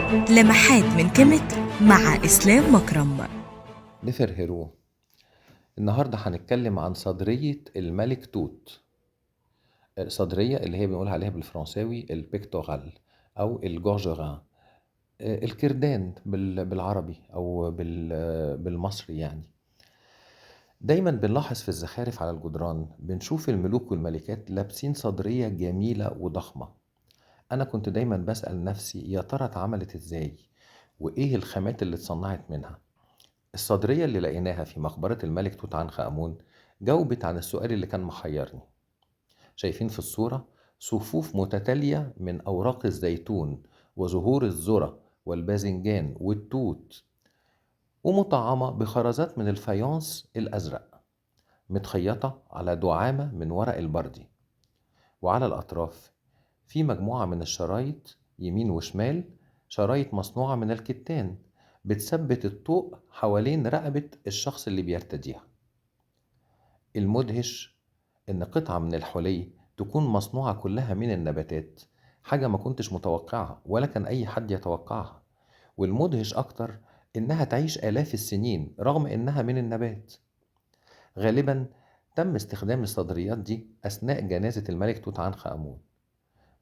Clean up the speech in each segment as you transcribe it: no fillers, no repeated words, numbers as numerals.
لمحات من كيميت مع إسلام مكرم. نفر هيرو. النهاردة هنتكلم عن صدرية الملك توت. الصدرية اللي هي بنقول عليها بالفرنساوي البيكتورال أو الجورجران، الكردان بالعربي أو بالمصري يعني. دايما بنلاحظ في الزخارف على الجدران بنشوف الملوك والملكات لابسين صدرية جميلة وضخمة. أنا كنت دايما بسأل نفسي يا ترى اتعملت إزاي وإيه الخامات اللي اتصنعت منها. الصدرية اللي لقيناها في مقبرة الملك توت عنخ آمون جاوبت عن السؤال اللي كان محيرني. شايفين في الصورة صفوف متتالية من أوراق الزيتون وزهور الذرة والباذنجان والتوت، ومطعمة بخرزات من الفايونس الأزرق متخيطة على دعامة من ورق البردي. وعلى الأطراف في مجموعة من الشرايط يمين وشمال، شرايط مصنوعة من الكتان بتثبت الطوق حوالين رقبة الشخص اللي بيرتديها. المدهش إن قطعة من الحلي تكون مصنوعة كلها من النباتات، حاجة ما كنتش متوقعها ولا كان أي حد يتوقعها. والمدهش أكتر إنها تعيش آلاف السنين رغم إنها من النبات. غالبا تم استخدام الصدريات دي أثناء جنازة الملك توت عنخ آمون،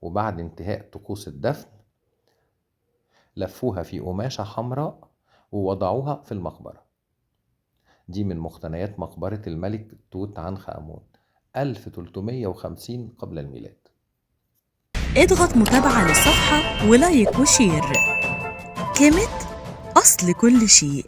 وبعد انتهاء طقوس الدفن لفوها في قماشة حمراء ووضعوها في المقبرة. دي من مقتنيات مقبرة الملك توت عنخ آمون 1350 قبل الميلاد. اضغط متابعة للصفحة ولايك وشير. كيميت، أصل كل شيء.